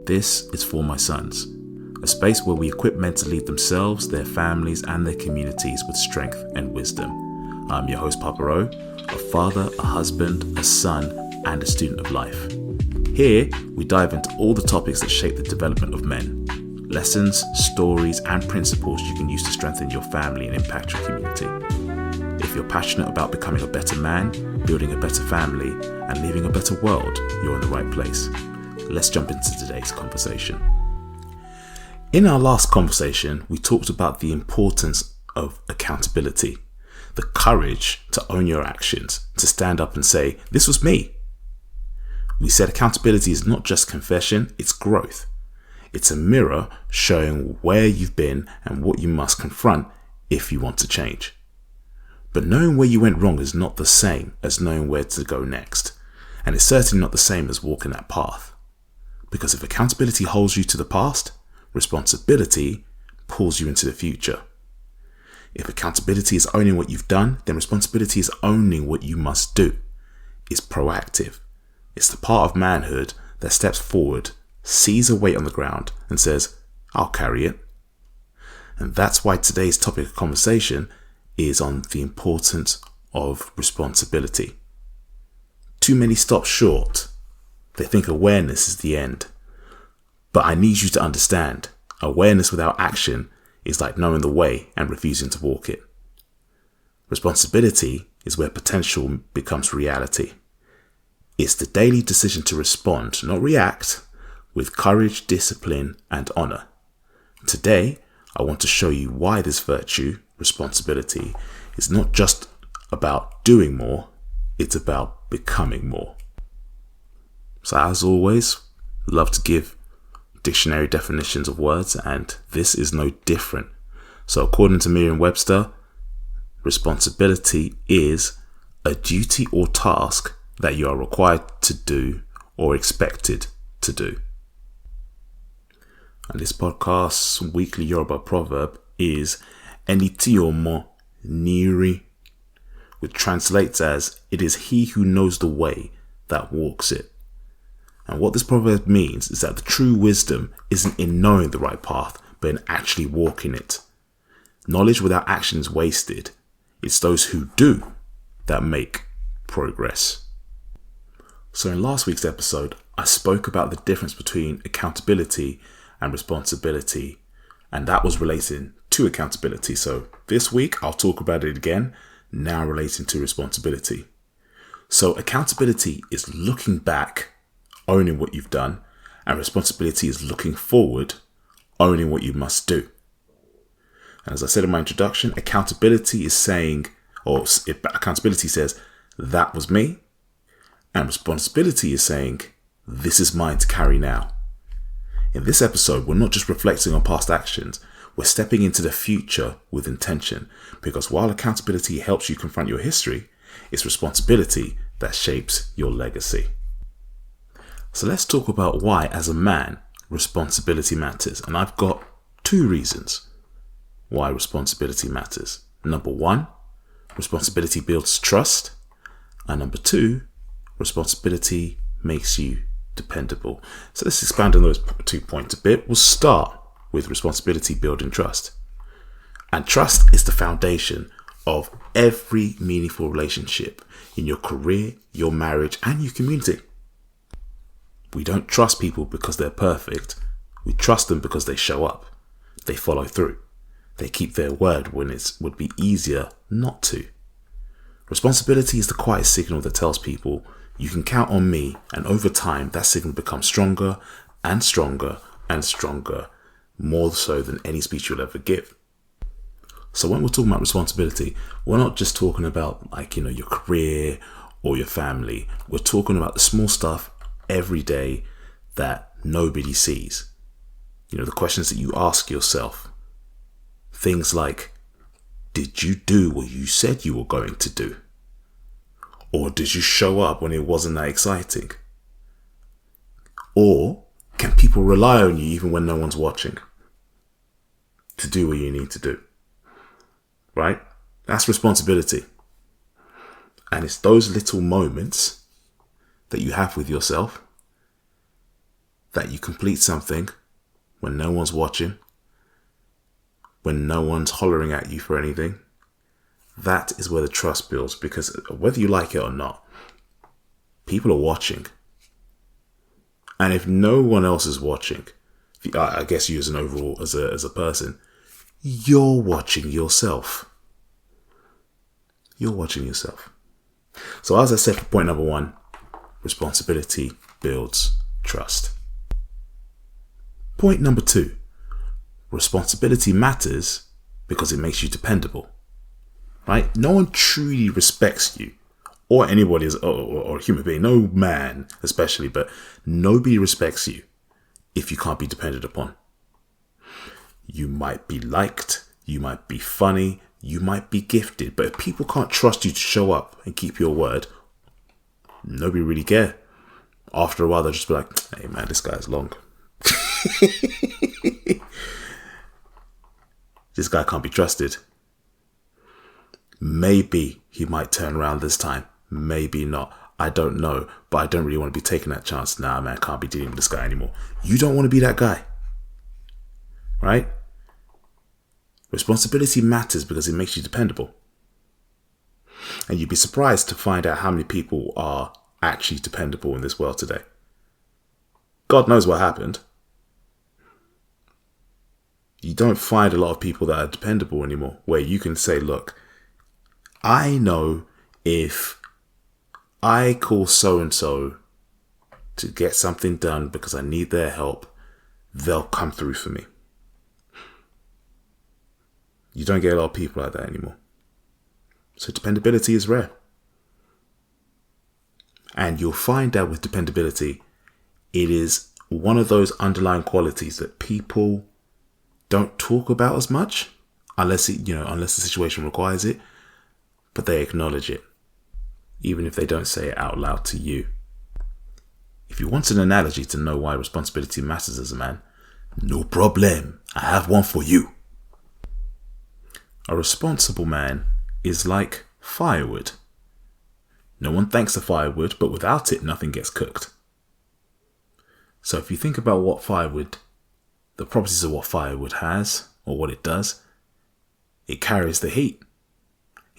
This is For My Sons, a space where we equip men to lead themselves, their families, and their communities with strength and wisdom. I'm your host, Papa O, a father, a husband, a son, and a student of life. Here, we dive into all the topics that shape the development of men. Lessons, stories, and principles you can use to strengthen your family and impact your community. If you're passionate about becoming a better man, building a better family, and leaving a better world, you're in the right place. Let's jump into today's conversation. In our last conversation, we talked about the importance of accountability, the courage to own your actions, to stand up and say, this was me. We said accountability is not just confession, it's growth. It's a mirror showing where you've been and what you must confront if you want to change. But knowing where you went wrong is not the same as knowing where to go next. And it's certainly not the same as walking that path. Because if accountability holds you to the past, responsibility pulls you into the future. If accountability is owning what you've done, then responsibility is owning what you must do. It's proactive. It's the part of manhood that steps forward, sees a weight on the ground, and says, I'll carry it. And that's why today's topic of conversation is on the importance of responsibility. Too many stop short. They think awareness is the end. But I need you to understand, awareness without action is like knowing the way and refusing to walk it. Responsibility is where potential becomes reality. It's the daily decision to respond, not react, with courage, discipline, and honor. Today, I want to show you why this virtue, responsibility, is not just about doing more, it's about becoming more. So as always, love to give dictionary definitions of words, and this is no different. So according to Merriam-Webster, responsibility is a duty or task that you are required to do or expected to do. And this podcast's weekly Yoruba proverb is Eni tí ó mọ̀ ní rí, which translates as, it is he who knows the way that walks it. And what this proverb means is that the true wisdom isn't in knowing the right path, but in actually walking it. Knowledge without action is wasted. It's those who do that make progress. So in last week's episode, I spoke about the difference between accountability and responsibility, and that was relating to accountability. So this week, I'll talk about it again, now relating to responsibility. So accountability is looking back, owning what you've done, and responsibility is looking forward, owning what you must do. And as I said in my introduction, accountability says, that was me, and responsibility is saying, this is mine to carry now. In this episode, we're not just reflecting on past actions, we're stepping into the future with intention, because while accountability helps you confront your history, it's responsibility that shapes your legacy. So let's talk about why, as a man, responsibility matters. And I've got 2 reasons why responsibility matters. Number 1, responsibility builds trust. And number 2, responsibility makes you dependable. So let's expand on those 2 points a bit. We'll start with responsibility building trust. And trust is the foundation of every meaningful relationship in your career, your marriage, and your community. We don't trust people because they're perfect. We trust them because they show up. They follow through. They keep their word when it would be easier not to. Responsibility is the quiet signal that tells people, you can count on me, and over time that signal becomes stronger and stronger and stronger, more so than any speech you'll ever give. So when we're talking about responsibility, we're not just talking about your career or your family. We're talking about the small stuff every day that nobody sees. The questions that you ask yourself. Things like, did you do what you said you were going to do? Or did you show up when it wasn't that exciting? Or can people rely on you even when no one's watching to do what you need to do? Right? That's responsibility. And it's those little moments that you have with yourself that you complete something when no one's watching, when no one's hollering at you for anything. That is where the trust builds, because whether you like it or not, people are watching. And if no one else is watching, I guess you as an overall, as a person, you're watching yourself. You're watching yourself. So as I said for point number 1, responsibility builds trust. Point number 2, responsibility matters because it makes you dependable. Right? No one truly respects you, or anybody or a human being, no man especially, but nobody respects you if you can't be depended upon. You might be liked, you might be funny, you might be gifted, but if people can't trust you to show up and keep your word, nobody really care. After a while, they'll just be like, hey man, this guy's long. This guy can't be trusted. Maybe he might turn around this time. Maybe not. I don't know. But I don't really want to be taking that chance. Nah, man, can't be dealing with this guy anymore. You don't want to be that guy. Right? Responsibility matters because it makes you dependable. And you'd be surprised to find out how many people are actually dependable in this world today. God knows what happened. You don't find a lot of people that are dependable anymore, where you can say, look, I know if I call so-and-so to get something done because I need their help, they'll come through for me. You don't get a lot of people like that anymore. So dependability is rare. And you'll find that with dependability, it is one of those underlying qualities that people don't talk about as much, unless the situation requires it, but they acknowledge it, even if they don't say it out loud to you. If you want an analogy to know why responsibility matters as a man, no problem, I have one for you. A responsible man is like firewood. No one thanks the firewood, but without it, nothing gets cooked. So if you think about the properties of what firewood has, or what it does, it carries the heat.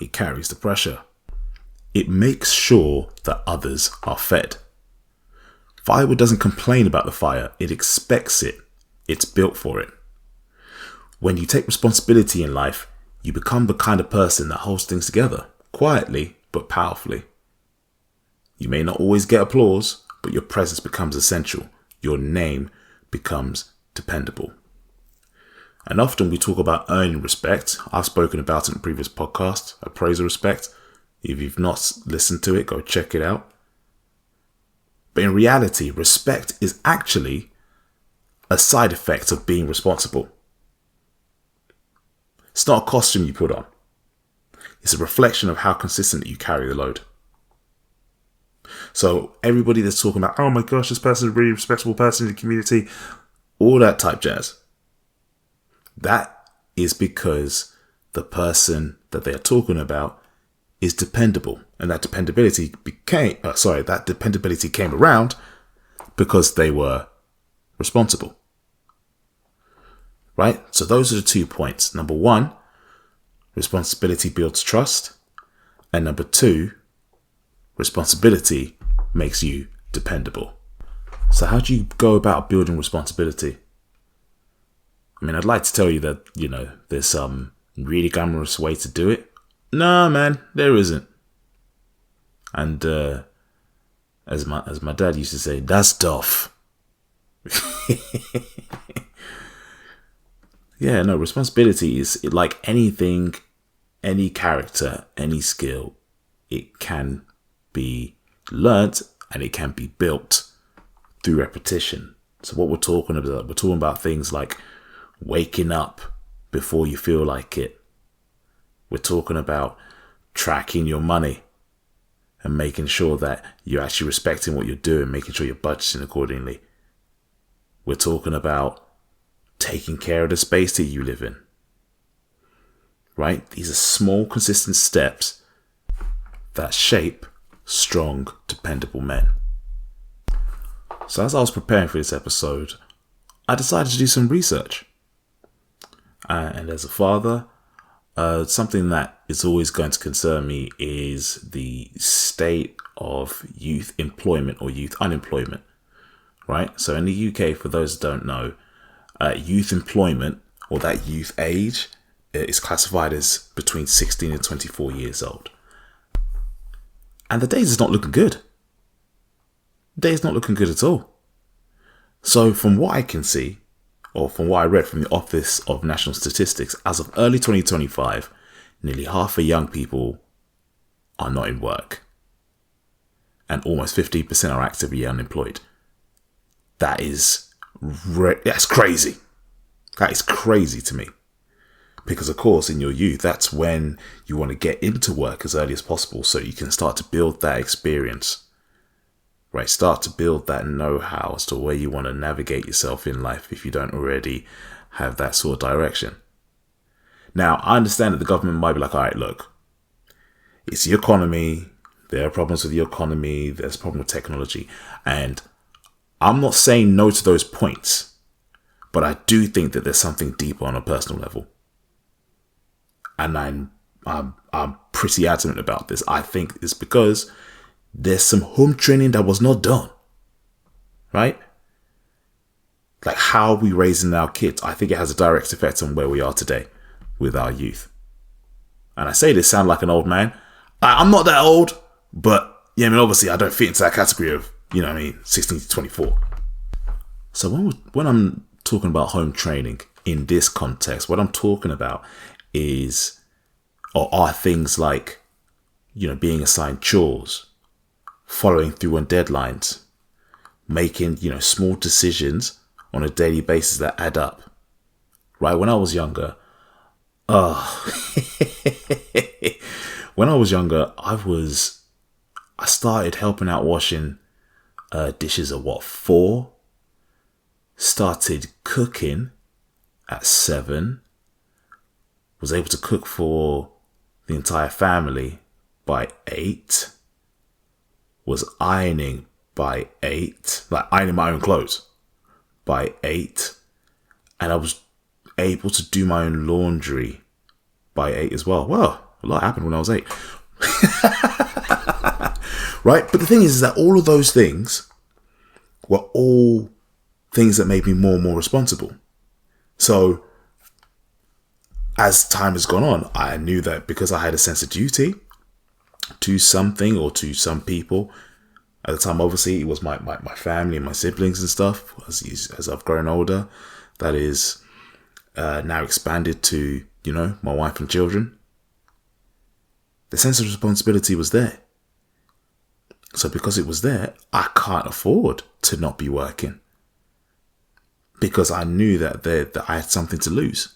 It carries the pressure. It makes sure that others are fed. Firewood doesn't complain about the fire. It expects it. It's built for it. When you take responsibility in life, you become the kind of person that holds things together, quietly but powerfully. You may not always get applause, but your presence becomes essential. Your name becomes dependable. And often we talk about earning respect. I've spoken about it in previous podcasts, appraisal respect. If you've not listened to it, go check it out. But in reality, respect is actually a side effect of being responsible. It's not a costume you put on. It's a reflection of how consistently you carry the load. So everybody that's talking about, oh my gosh, this person is a really respectable person in the community, all that type jazz, that is because the person that they are talking about is dependable. And that dependability came around because they were responsible. Right? So those are the 2 points. Number 1, responsibility builds trust. And number 2, responsibility makes you dependable. So how do you go about building responsibility? I mean, I'd like to tell you that, there's some really glamorous way to do it. No, man, there isn't. And as my dad used to say, that's tough. Yeah, no, responsibility is like anything, any character, any skill. It can be learnt and it can be built through repetition. So what we're talking about things like waking up before you feel like it. We're talking about tracking your money and making sure that you're actually respecting what you're doing, making sure you're budgeting accordingly. We're talking about taking care of the space that you live in. Right? These are small, consistent steps that shape strong, dependable men. So as I was preparing for this episode, I decided to do some research. And as a father, something that is always going to concern me is the state of youth employment or youth unemployment, right? So in the UK, for those that don't know, youth employment or that youth age is classified as between 16 and 24 years old. And the days is not looking good. The days not looking good at all. So from what I can see, or from what I read from the Office of National Statistics, as of early 2025, nearly half of young people are not in work. And almost 50% are actively unemployed. That's crazy. That is crazy to me. Because of course, in your youth, that's when you want to get into work as early as possible so you can start to build that experience. Right, start to build that know-how as to where you want to navigate yourself in life if you don't already have that sort of direction. Now, I understand that the government might be like, all right, look, it's the economy. There are problems with the economy. There's a problem with technology. And I'm not saying no to those points, but I do think that there's something deeper on a personal level. And I'm pretty adamant about this. I think it's because there's some home training that was not done, right? Like how are we raising our kids? I think it has a direct effect on where we are today with our youth. And I say this sound like an old man. I'm not that old, but yeah, I mean, obviously I don't fit into that category of, 16 to 24. So when I'm talking about home training in this context, what I'm talking about are things like, being assigned chores, following through on deadlines, making, small decisions on a daily basis that add up. Right? When I was younger, when I was younger, I started helping out washing dishes at 4? Started cooking at 7. Was able to cook for the entire family by 8. Was ironing by 8, like ironing my own clothes by 8. And I was able to do my own laundry by 8 as well. Well, a lot happened when I was 8. Right? But the thing is that all of those things were all things that made me more and more responsible. So as time has gone on, I knew that because I had a sense of duty to something or to some people. At the time, obviously, it was my family and my siblings and stuff. As I've grown older, that is now expanded to, my wife and children. The sense of responsibility was there. So because it was there, I can't afford to not be working. Because I knew that I had something to lose.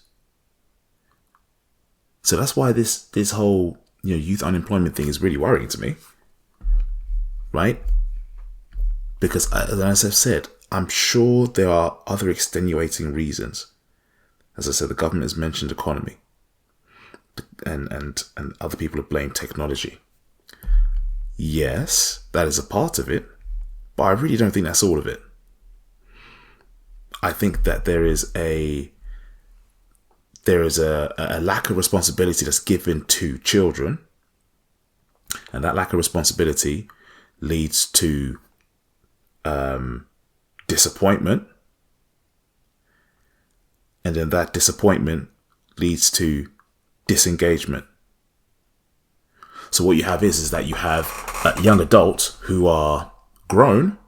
So that's why this whole youth unemployment thing is really worrying to me, right? Because as I've said, I'm sure there are other extenuating reasons. As I said, the government has mentioned economy, and other people have blamed technology. Yes, that is a part of it, but I really don't think that's all of it. I think that there is a lack of responsibility that's given to children, and that lack of responsibility leads to disappointment, and then that disappointment leads to disengagement. So what you have is that you have young adults who are grown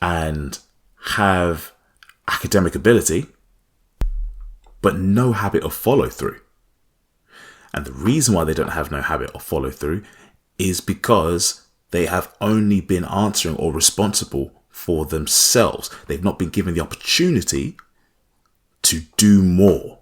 and have academic ability, but no habit of follow through. And the reason why they don't have no habit of follow through is because they have only been answering or responsible for themselves. They've not been given the opportunity to do more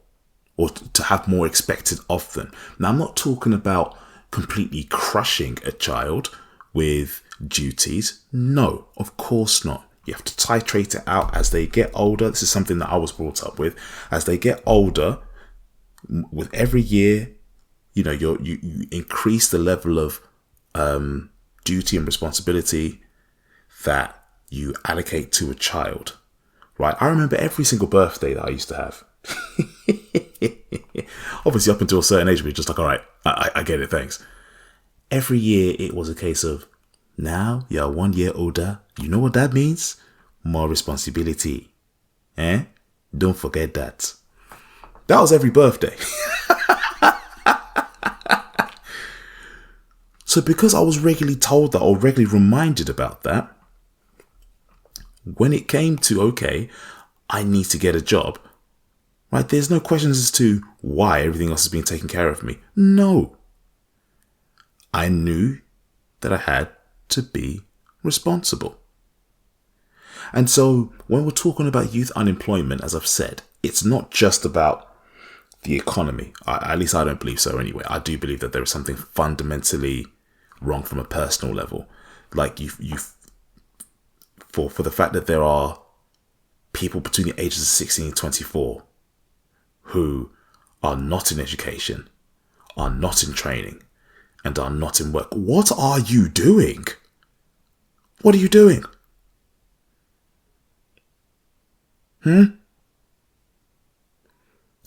or to have more expected of them. Now, I'm not talking about completely crushing a child with duties. No, of course not. You have to titrate it out as they get older. This is something that I was brought up with. As they get older, with every year, you increase the level of duty and responsibility that you allocate to a child, right? I remember every single birthday that I used to have. Obviously, up until a certain age, we're just like, all right, I get it, thanks. Every year, it was a case of, now you're 1 year older. You know what that means? More responsibility. Don't forget that. That was every birthday. So because I was regularly told that or regularly reminded about that, when it came to, okay, I need to get a job, right? There's no questions as to why everything else is being taken care of me. No. I knew that I had to be responsible. And so when we're talking about youth unemployment, as I've said, it's not just about the economy. At least I don't believe so anyway. I do believe that there is something fundamentally wrong from a personal level. Like for the fact that there are people between the ages of 16 and 24 who are not in education, are not in training, and are not in work. What are you doing? What are you doing?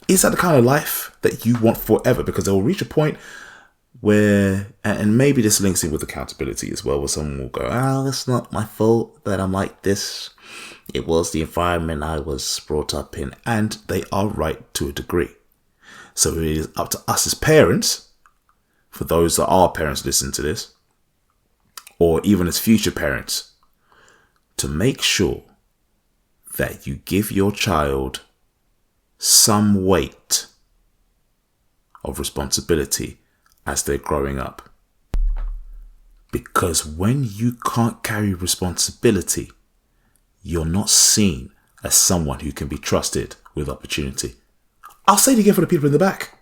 Is that the kind of life that you want forever? Because they will reach a point where, and maybe this links in with accountability as well, where someone will go, it's not my fault that I'm like this. It was the environment I was brought up in. And they are right to a degree. So it is up to us as parents, for those that are parents listening to this, or even as future parents, to make sure that you give your child some weight of responsibility as they're growing up. Because when you can't carry responsibility, you're not seen as someone who can be trusted with opportunity. I'll say it again for the people in the back.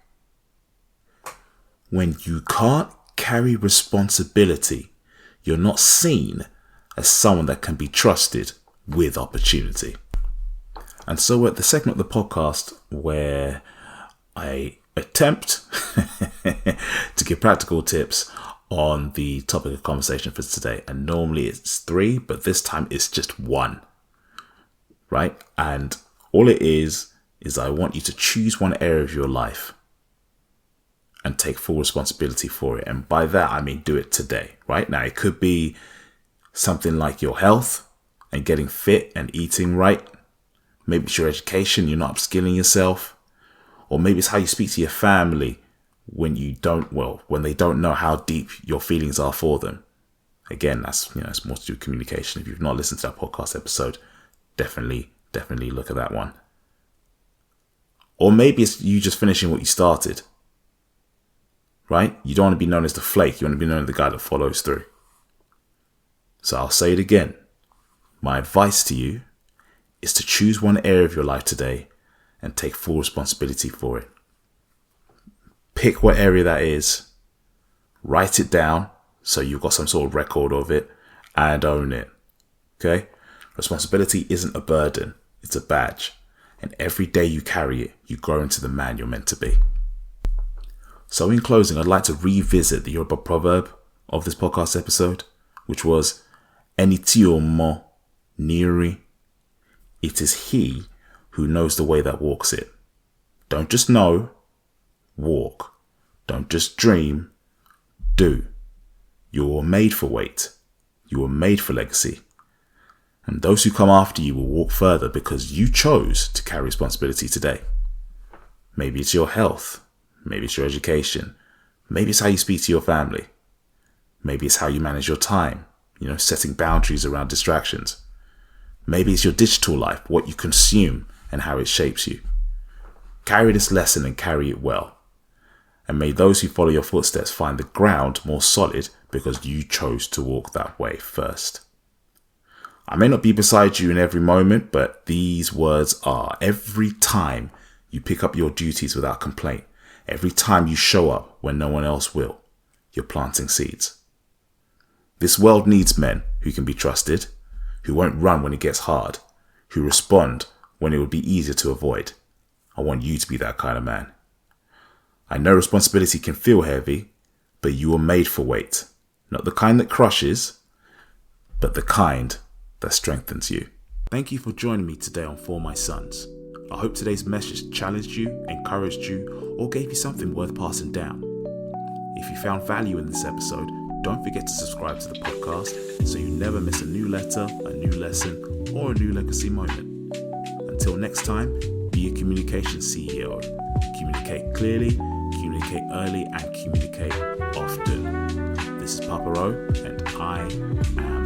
When you can't carry responsibility, you're not seen as someone that can be trusted with opportunity. And so we're at the segment of the podcast where I attempt to give practical tips on the topic of conversation for today. And normally it's 3, but this time it's just 1, right? And all it is I want you to choose one area of your life and take full responsibility for it. And by that, I mean do it today, right? Now, it could be something like your health and getting fit and eating right. Maybe it's your education, you're not upskilling yourself. Or maybe it's how you speak to your family when they don't know how deep your feelings are for them. Again, that's, it's more to do with communication. If you've not listened to that podcast episode, definitely look at that one. Or maybe it's you just finishing what you started, right? You don't want to be known as the flake. You want to be known as the guy that follows through. So I'll say it again. My advice to you is to choose one area of your life today and take full responsibility for it. Pick what area that is, write it down so you've got some sort of record of it, and own it. Okay? Responsibility isn't a burden, it's a badge. And every day you carry it, you grow into the man you're meant to be. So in closing, I'd like to revisit the Yoruba Proverb of this podcast episode, which was, Eni tí ó mọ̀ ní rí. It is he who knows the way that walks it. Don't just know, walk. Don't just dream, do. You were made for weight. You were made for legacy. And those who come after you will walk further because you chose to carry responsibility today. Maybe it's your health. Maybe it's your education. Maybe it's how you speak to your family. Maybe it's how you manage your time, setting boundaries around distractions. Maybe it's your digital life, what you consume and how it shapes you. Carry this lesson and carry it well. And may those who follow your footsteps find the ground more solid because you chose to walk that way first. I may not be beside you in every moment, but these words are. Every time you pick up your duties without complaint, every time you show up when no one else will, you're planting seeds. This world needs men who can be trusted, who won't run when it gets hard, who respond when it would be easier to avoid. I want you to be that kind of man. I know responsibility can feel heavy, but you were made for weight. Not the kind that crushes, but the kind that strengthens you. Thank you for joining me today on For My Sons. I hope today's message challenged you, encouraged you, or gave you something worth passing down. If you found value in this episode, don't forget to subscribe to the podcast so you never miss a new letter, a new lesson, or a new legacy moment. Until next time, be a communication CEO. Communicate clearly, communicate early, and communicate often. This is Papa O, and I am